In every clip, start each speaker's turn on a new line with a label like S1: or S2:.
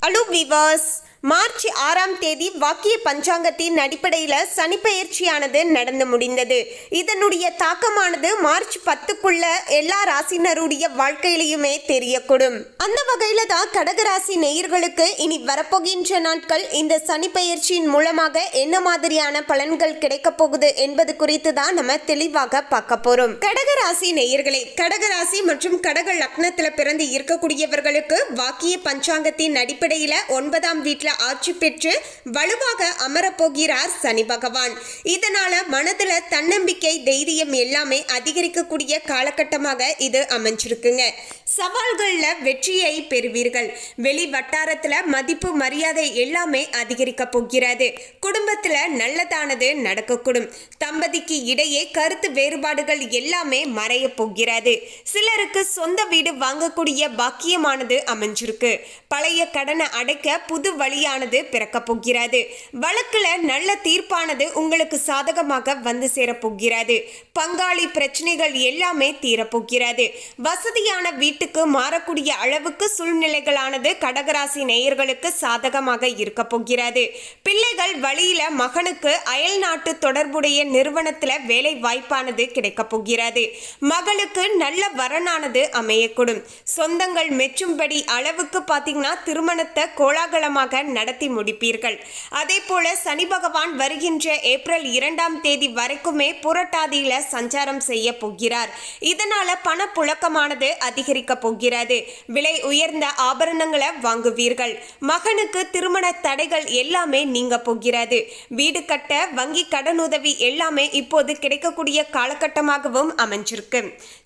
S1: Hello விவாஸ், March 6ஆம் தேதி வாக்கிய பஞ்சாங்கத்தின் அடிப்படையில் சனிப்பெயர்ச்சியானது நடந்து முடிந்தது. இதனுடைய தாக்கமானது மார்ச் 10க்குள்ள எல்லா ராசினருடைய வாழ்க்கையிலையுமே தெரியக்கூடும். அந்த வகையில தான் கடகராசி நேயர்களுக்கு இனி வரப்போகின்ற நாட்கள் இந்த சனிப்பெயர்ச்சியின் மூலமாக என்ன மாதிரியான பலன்கள் கிடைக்க போகுது என்பது குறித்து தான் நம்ம தெளிவாக பார்க்க போறோம். கடகராசி நேயர்களே, கடகராசி மற்றும் கடக லக்னத்துல பிறந்து இருக்கக்கூடியவர்களுக்கு வாக்கிய பஞ்சாங்கத்தின் அடிப்படையில 9ஆம் வீட்டில் ஆட்சி பெற்று வலுவாக அமரப்போகிறார் சனி பகவான். இதனால மனதுல தன்னம்பிக்கை, தைரியம் எல்லாமே அதிகரிக்கக்கூடிய காலகட்டமாக இது அமைஞ்சிருக்குங்க. சவால்கள்ல வெற்றியை பெறுவீர்கள். வெளி வட்டாரத்துல மதிப்பு, மரியாதை எல்லாமே அதிகரிக்க போகிறது. குடும்பத்துல நல்லதானது நடக்கக்கூடும். தம்பதிக்கு இடையே கருத்து வேறுபாடுகள் எல்லாமே மறைய போகிறது. சிலருக்கு சொந்த வீடு வாங்கக்கூடிய பாக்கியமானது அமைஞ்சிருக்கு. பழைய கடனை அடைக்க புது வழியானது பிறக்க போகிறது. வழக்குல நல்ல தீர்ப்பானது உங்களுக்கு சாதகமாக வந்து சேரப்போகிறது. பங்காளி பிரச்சனைகள் எல்லாமே தீரப்போகிறது. வசதியான வீட்டுக்கு மாறக்கூடிய அளவுக்கு சூழ்நிலைகளானது கடகராசி நேயர்களுக்கு சாதகமாக இருக்க போகிறது. பிள்ளைகள் வழியில மகனுக்கு அயல் நாட்டு தொடர்புடைய நிறுவனத்துல வேலை வாய்ப்பானது கிடைக்க போகிறது. மகளுக்கு நல்ல வரனானது அமையக்கூடும். சொந்தங்கள் மெச்சும்படி அளவுக்கு பாத்தீங்கன்னா திருமணத்தை கோலாகலமாக நடத்தி முடிப்பீர்கள். அதே போல சனி பகவான் வருகின்ற ஏப்ரல் 2ஆம் தேதி வரைக்குமே புரட்டாதியில சஞ்சாரம் செய்ய போகிறார். இதனால பணப்புழக்கமானது அதிகரிக்க போகிறது. விலை உயர்ந்த ஆபரணங்களை வாங்குவீர்கள். மகனுக்கு திருமண தடைகள் எல்லாமே நீங்க போகிறது. வீடு கட்ட வங்கி கடனுதவி எல்லாமே இப்போது கிடைக்கக்கூடிய காலகட்டமாகவும் அமைஞ்சிருக்கு.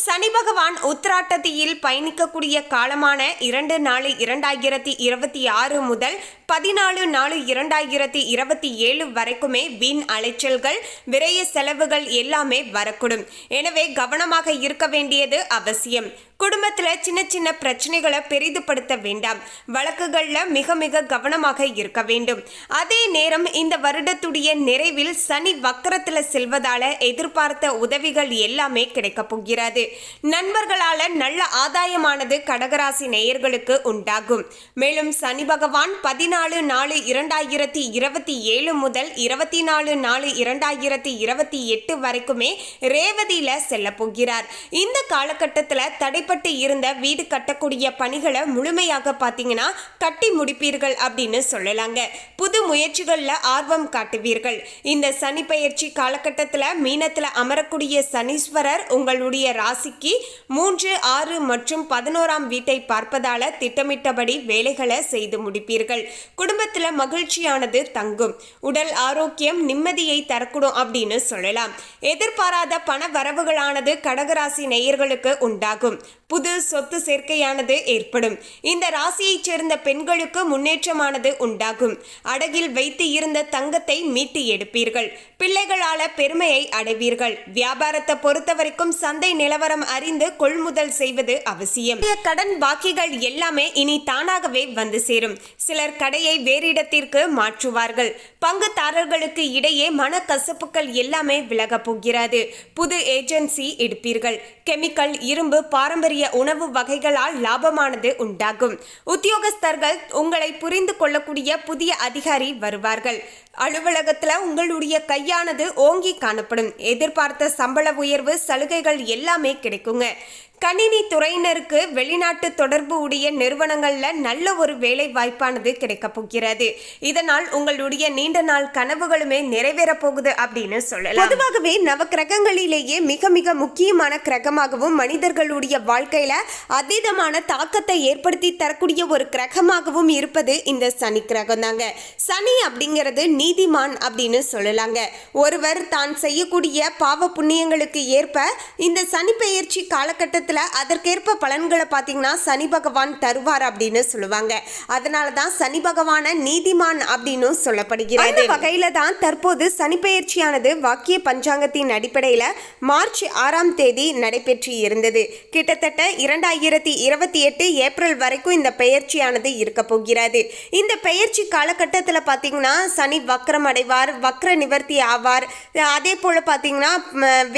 S1: சனி பகவான் உத்திராட்டதியில் பயணிக்கக்கூடிய காலமான 2/4/2026 முதல் 14/4/2027 வரைக்குமே வீண் அலைச்சல்கள், விரைய செலவுகள் எல்லாமே வரக்கூடும். எனவே கவனமாக இருக்க வேண்டியது அவசியம். குடும்பத்துல சின்ன சின்ன பிரச்சனைகளை பெரிதுபடுத்த வேண்டாம். வழக்குகள்ல மிக மிக கவனமாக இருக்க வேண்டும். அதே நேரம் இந்த வருடத்துடைய நிறைவில் சனி வக்கரத்துல செல்வதால எதிர்பார்த்த உதவிகள் எல்லாமே கிடைக்க போகிறது. நண்பர்களால நல்ல ஆதாயமானது கடகராசி நேயர்களுக்கு உண்டாகும். மேலும் சனி பகவான் 14/4/2027 முதல் 24/4/2028 வரைக்குமே ரேவதியில செல்ல போகிறார். இந்த காலகட்டத்தில் தடைப்பட்டு இருந்த வீடு கட்டக்கூடிய பணிகளை முழுமையாக பார்த்தீங்கன்னா கட்டி முடிப்பீர்கள் அப்படின்னு சொல்லலாங்க. புது முயற்சிகள்ல ஆர்வம் காட்டுவீர்கள். இந்த சனி பெயர்ச்சி காலகட்டத்தில் மீனத்தில் அமரக்கூடிய சனீஸ்வரர் உங்களுடைய ராசிக்கு 3, 6 மற்றும் 11ஆம் வீட்டை பார்ப்பதால திட்டமிட்டபடி வேலைகளை செய்து முடிப்பீர்கள். குடும்பத்தில் மகிழ்ச்சியானது தங்கும். உடல் ஆரோக்கியம் நிம்மதியை தரக்கூடும் அப்படின்னு சொல்லலாம். எதிர்பாராத பண வரவுகளானது கடகராசி நேயர்களுக்கு உண்டாகும். புது சொத்து சேர்க்கையானது ஏற்படும். இந்த ராசியைச் சேர்ந்த பெண்களுக்கு முன்னேற்றமானது உண்டாகும். அடகில் வைத்து இருந்த தங்கத்தை மீட்டு எடுப்பீர்கள். பிள்ளைகளால பெருமையை அடைவீர்கள். வியாபாரத்தை பொறுத்தவரைக்கும் சந்தை நிலவரம் அறிந்து கொள்முதல் செய்வது அவசியம். கடன் பாக்கிகள் எல்லாமே இனி தானாகவே வந்து சேரும். சிலர் கடையை வேறு இடத்திற்கு மாற்றுவார்கள். பங்குதாரர்களுக்கு இடையே மனக்கசப்புகள் எல்லாமே விலக போகிறது. புது ஏஜென்சி எடுப்பீர்கள். கெமிக்கல், இரும்பு, பாரம்பரிய உணவு வகைகளால் லாபமானது உண்டாகும். உத்தியோகஸ்தர்கள் உங்களை புரிந்து கொள்ளக்கூடிய புதிய அதிகாரி வருவார்கள். அலுவலகத்துல உங்களுடைய கையானது ஓங்கி காணப்படும். எதிர்பார்த்த சம்பள உயர்வு, சலுகைகள் எல்லாமே கிடைக்குங்க. கணினி துறையினருக்கு வெளிநாட்டு தொடர்பு உடைய நிறுவனங்கள்ல நல்ல ஒரு வேலை வாய்ப்பானது கிடைக்க போகிறது. இதனால் உங்களுடைய நீண்ட நாள் கனவுகளுமே நிறைவேற போகுது அப்படின்னு சொல்லலாம். பொதுவாகவே நவ கிரகங்களிலேயே மிக மிக முக்கியமான கிரகமாகவும் மனிதர்களுடைய வாழ்க்கையில அதீதமான தாக்கத்தை ஏற்படுத்தி தரக்கூடிய ஒரு கிரகமாகவும் இருப்பது இந்த சனி கிரகம் தாங்க. சனி அப்படிங்கிறது நீதிமான் அப்படின்னு சொல்லலாங்க. ஒருவர் தான் செய்யக்கூடிய பாவ புண்ணியங்களுக்கு ஏற்ப இந்த சனி பெயர்ச்சி காலகட்டத்தில் அதற்கேற்ப பலன்களை பார்த்தீங்கன்னா சனி பகவான் தருவார் அப்படின்னு சொல்லுவாங்க. அதனால தான் சனி பகவான நீதிமான் அப்படின்னு சொல்லப்படுகிறது. அந்த வகையில தான் தற்போது சனி பெயர்ச்சியானது வாக்கிய பஞ்சாங்கத்தின் அடிப்படையில் மார்ச் 6ஆம் தேதி நடைபெற்று இருந்தது. கிட்டத்தட்ட 2028 ஏப்ரல் வரைக்கும் இந்த பெயர்ச்சியானது இருக்க போகிறது. இந்த பெயர்ச்சி காலகட்டத்தில் பார்த்தீங்கன்னா சனி வக்ரம் அடைவார், வக்ர நிவர்த்தி ஆவார். அதே போல பார்த்தீங்கன்னா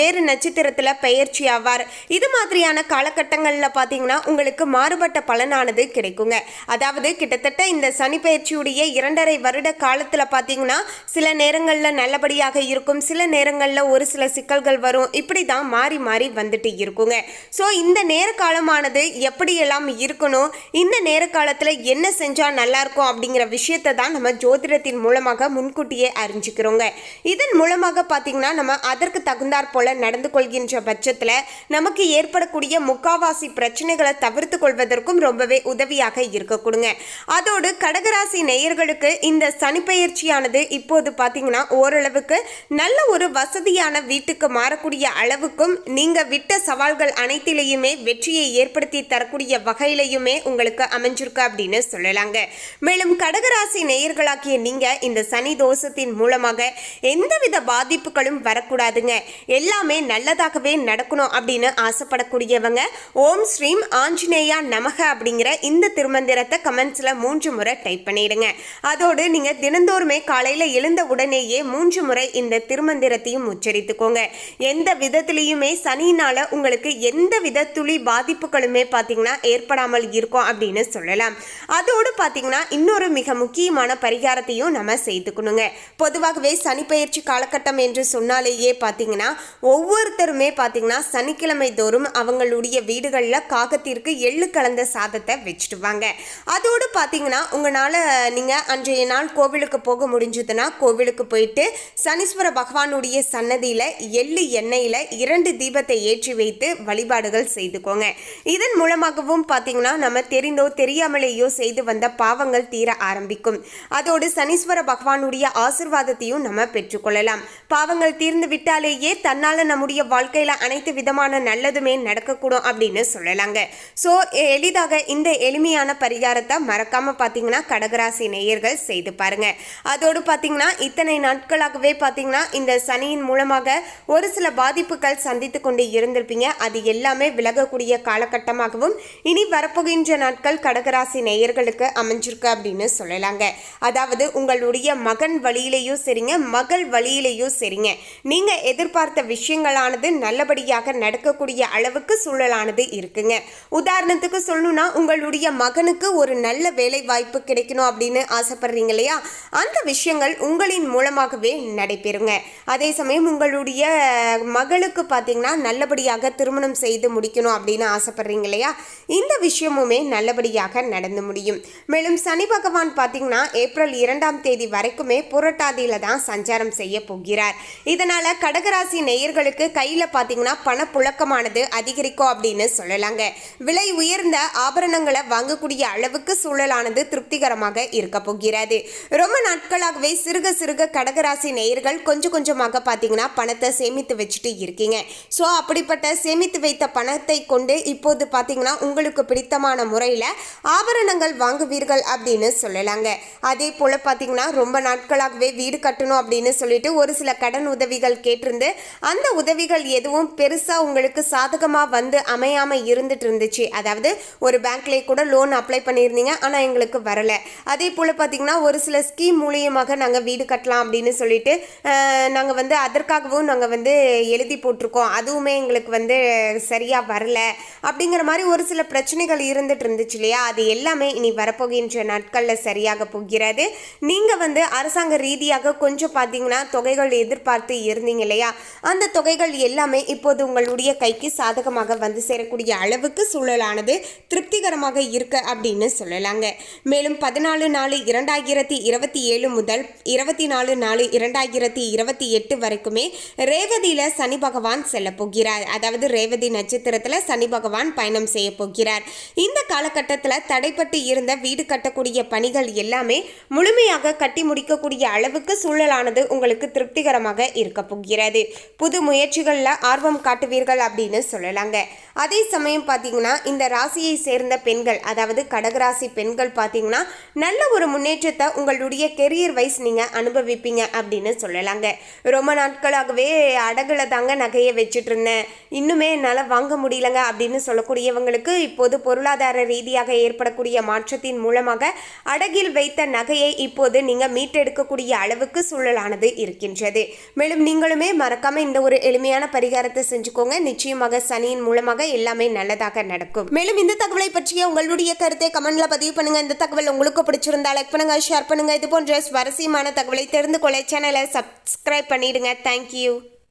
S1: வேறு நட்சத்திரத்தில் பெயர்ச்சி ஆவார். இது மாதிரியான காலகட்டங்களில் பார்த்தீங்கன்னா உங்களுக்கு மாறுபட்ட பலனானது கிடைக்குங்க. அதாவது கிட்டத்தட்ட இந்த சனி பயிற்சியுடைய 2.5 வருட காலத்தில் பார்த்தீங்கன்னா சில நேரங்களில் நல்லபடியாக இருக்கும், சில நேரங்களில் ஒரு சில சிக்கல்கள் வரும். இப்படி தான் மாறி மாறி வந்துட்டு இருக்குங்க. ஸோ இந்த நேர காலமானது எப்படியெல்லாம் இருக்கணும், இந்த நேர காலத்தில் என்ன செஞ்சால் நல்லாயிருக்கும் அப்படிங்கிற விஷயத்தை தான் நம்ம ஜோதிடத்தின் மூலமாக முன்கூட்டியே அறிஞ்சிக்கிறோங்க. இதன் மூலமாக பார்த்தீங்கன்னா நம்ம அதற்கு தகுந்தாற் போல நடந்து கொள்கின்ற பட்சத்தில் நமக்கு ஏற்படக்கூடிய முக்காவாசி பிரச்சனைகளை தவிர்த்து கொள்வதற்கும் ரொம்பவே உதவியாக இருக்கக்கூடுங்க. அதோடு கடகராசி நேயர்களுக்கு இந்த சனிப்பெயர்ச்சியானது இப்போது பார்த்தீங்கன்னா ஓரளவுக்கு நல்ல ஒரு வசதியான வீட்டுக்கு மாறக்கூடிய அளவுக்கும் நீங்க விட்ட சவால்கள் அனைத்திலையுமே வெற்றியை ஏற்படுத்தி தரக்கூடிய வகையிலையுமே உங்களுக்கு அமைஞ்சிருக்கு அப்படின்னு சொல்லலாங்க. மேலும் கடகராசி நேயர்களாகிய நீங்க இந்த சனி தோஷத்தின் மூலமாக எந்தவித பாதிப்புகளும் வரக்கூடாதுங்க, எல்லாமே நல்லதாகவே நடக்கணும் அப்படின்னு ஆசைப்படக்கூடியவங்க ஓம் ஸ்ரீம் ஆஞ்சநேயா நமக அப்படிங்கிற இந்த திருமந்திரத்தை கமெண்ட்ஸ்ல 3 முறை டைப் பண்ணிடுங்க. அதோடு நீங்க தினந்தோறுமே காலையில எழுந்த உடனேயே 3 முறை இந்த திருமந்திரத்தையும் உச்சரித்துக்கோங்க. எந்த விதத்திலையுமே சனியினால உங்களுக்கு எந்த வித துளி பாதிப்புகளுமே பார்த்தீங்கன்னா ஏற்படாமல் இருக்கும் அப்படின்னு சொல்லலாம். அதோடு பார்த்தீங்கன்னா இன்னொரு மிக முக்கியமான பரிகாரத்தையும் நம்ம செய்துக்கணுங்க. பொதுவாகவே சனி பயிற்சி காலகட்டம் என்று சொன்னாலேயே பார்த்தீங்கன்னா ஒவ்வொருத்தருமே பார்த்தீங்கன்னா சனிக்கிழமை தோறும் அவங்களுடைய வீடுகளில் காகத்திற்கு எள்ளு கலந்த சாதத்தை வச்சுடுவாங்க. அதோடு பார்த்தீங்கன்னா உங்களால் நீங்கள் அன்றைய நாள் கோவிலுக்கு போக முடிஞ்சதுன்னா கோவிலுக்கு போயிட்டு சனீஸ்வர பகவானுடைய சன்னதியில் எள்ளு எண்ணெயில் 2 தீபத்தை ஏற்றி வைத்து வழிபாடுகள் செய்துக்கோங்க. இதன் மூலமாகவும் பார்த்தீங்கன்னா நம்ம தெரிந்தோ தெரியாமலேயோ செய்து வந்த பாவங்கள் தீர ஆரம்பிக்கும். அதோடு சனீஸ்வர பகவானுடைய ஆசிர்வாதத்தையும் நம்ம பெற்றுக்கொள்ளலாம். பாவங்கள் தீர்ந்து விட்டாலேயே தன்னால் நம்முடைய வாழ்க்கையில் அனைத்து விதமான நல்லதுமே நடக்கக்கூடும் அப்படின்னு சொல்லலாங்க. ஸோ எளிதாக இந்த எளிமையான பரிகாரத்தை மறக்காம பார்த்தீங்கன்னா கடகராசி நேயர்கள் செய்து பாருங்க. அதோடு பார்த்தீங்கன்னா இத்தனை நாட்களாகவே பார்த்தீங்கன்னா இந்த சனியின் மூலமாக ஒரு சில பாதிப்புகள் சந்தித்து கொண்டு இருந்திருப்பீங்க. அது எல்லாமே விலகக்கூடிய காலகட்டமாகவும் இனி வரப்போகின்ற நாட்கள் கடகராசி நேயர்களுக்கு அமைஞ்சிருக்கு அப்படின்னு சொல்லலாங்க. அதாவது உங்களுடைய மகன் வழியிலையும் சரிங்க, மகள் வழியிலையும் சரிங்க, நீங்க எதிர்பார்த்த விஷயங்களானது நல்லபடியாக நடக்கக்கூடிய அளவுக்கு சூழலானது இருக்குங்க. உதாரணத்துக்கு சொல்லணும்னா உங்களுடைய மகனுக்கு ஒரு நல்ல வேலை வாய்ப்பு கிடைக்கணும் அப்படின்னு ஆசைப்படுறீங்க இல்லையா, அந்த விஷயங்கள் உங்களின் மூலமாகவே நடைபெறுங்க. அதே சமயம் உங்களுடைய மகளுக்கு பார்த்தீங்கன்னா நல்லபடியாக திருமணம் செய்து முடிக்கணும் அப்படின்னு ஆசைப்படுறீங்க இல்லையா, இந்த விஷயமுமே நல்லபடியாக நடந்து முடியும். மேலும் சனி பகவான் பார்த்தீங்கன்னா ஏப்ரல் 2ஆம் தேதி வரைக்குமே புரட்டாதியில தான் சஞ்சாரம் செய்ய போகிறார். இதனால கடகராசி நேயர்களுக்கு கையில பார்த்தீங்கன்னா பணப்புழக்கமானது அதிகரிக்கும் அப்படின்னு சொல்லலாங்க. விலை உயர்ந்த ஆபரணங்களை வாங்கக்கூடிய அளவுக்கு சூழலானது திருப்திகரமாக இருக்க போகிறது. ரொம்ப நாட்களாகவே சிறுக கடகராசி நேயர்கள் கொஞ்சம் கொஞ்சமாக பார்த்தீங்கன்னா பணத்தை சேமித்து வச்சுட்டு இருக்கீங்க. ஸோ அப்படிப்பட்ட சேமித்து வைத்த பணத்தை கொண்டு இப்போது பார்த்தீங்கன்னா உங்களுக்கு பிடித்தமான முறையில் ஆபரணங்கள் வாங்குவீர்கள் அப்படின்னு சொல்லலாங்க. அதே போல் பார்த்தீங்கன்னா ரொம்ப நாட்களாகவே வீடு கட்டணும் அப்படின்னு சொல்லிட்டு ஒரு சில கடன் உதவிகள் கேட்டிருந்து அந்த உதவிகள் எதுவும் பெருசாக உங்களுக்கு சாதகமாக வந்து அமையாமல் இருந்துட்டு இருந்துச்சு. அதாவது ஒரு பேங்க்லேயே கூட லோன் அப்ளை பண்ணியிருந்தீங்க, ஆனால் எங்களுக்கு வரலை. அதே போல் பார்த்தீங்கன்னா ஒரு சில ஸ்கீம் மூலியமாக நாங்கள் வீடு கட்டலாம் அப்படின்னு சொல்லிட்டு நாங்கள் வந்து அதற்காகவும் நாங்கள் வந்து எழுதி போட்டிருக்கோம், அதுவுமே எங்களுக்கு வந்து சரியாக வரலை அப்படிங்கிற மாதிரி ஒரு சில பிரச்சனைகள் இருந்துட்டு இருந்துச்சு இல்லையா, அது எல்லாமே இனி வரப்போகின்ற நாட்களில் சரியாக போகிறது. நீங்கள் வந்து அரசாங்க ரீதியாக கொஞ்சம் பார்த்தீங்கன்னா தொகைகள் எதிர்பார்த்து இருந்தீங்க இல்லையா, அந்த தொகைகள் எல்லாமே இப்போது உங்களுடைய கைக்கு சாதகமாக வந்து சேரக்கூடிய அளவுக்கு சூழலானது திருப்திகரமாக இருக்கு அப்படின்னு சொல்லலாங்க. மேலும் 14/4/2027 முதல் 24/4/2028 வரைக்குமே ரேவதியில சனி பகவான் செல்ல போகிறார். அதாவது ரேவதி நட்சத்திரத்துல சனி பகவான் பயணம் செய்ய போகிறார். இந்த காலகட்டத்தில் தடைப்பட்டு இருந்த வீடு கட்டக்கூடிய பணிகள் எல்லாமே முழுமையாக கட்டி முடிக்கக்கூடிய அளவுக்கு சூழலானது உங்களுக்கு திருப்திகரமாக இருக்க போகிறது. புது முயற்சிகளில் ஆர்வம் காட்டுவீர்கள் அப்படின்னு சொல்லலாங்க. அதே சமயம் பார்த்தீங்கன்னா இந்த ராசியை சேர்ந்த பெண்கள், அதாவது கடகராசி பெண்கள் பார்த்தீங்கன்னா நல்ல ஒரு முன்னேற்றத்தை உங்களுடைய கெரியர் வைஸ் நீங்கள் அனுபவிப்பீங்க அப்படின்னு சொல்லலாங்க. ரொம்ப நாட்களாகவே அடகுல தாங்க நகையை வச்சுட்டு இருந்தேன், இன்னுமே என்னால் வாங்க முடியலங்க அப்படின்னு சொல்லக்கூடியவங்களுக்கு இப்போது பொருளாதார ரீதியாக ஏற்படக்கூடிய மாற்றத்தின் மூலமாக அடகில் வைத்த நகையை இப்போது நீங்கள் மீட்டெடுக்கக்கூடிய அளவுக்கு சூழலானது இருக்கின்றது. மேலும் நீங்களுமே மறக்காம இந்த ஒரு எளிமையான பரிகாரத்தை செஞ்சுக்கோங்க. நிச்சயமாக சனியின் மூலமாக நிச்சயமாக எல்லாமே நல்லதாக நடக்கும். மேலும் இந்த தகவலை பற்றிய உங்களுடைய கருத்தை கமெண்ட்ல பதிவு பண்ணுங்க. இந்த தகவல் உங்களுக்கு பிடிச்சிருந்தா லைக் பண்ணுங்க, ஷேர் பண்ணுங்க. இது போன்ற சுவாரஸ்யமான தகவலை தெரிந்து கொள்ள சேனலை சப்ஸ்கிரைப் பண்ணிடுங்க. தேங்க்யூ.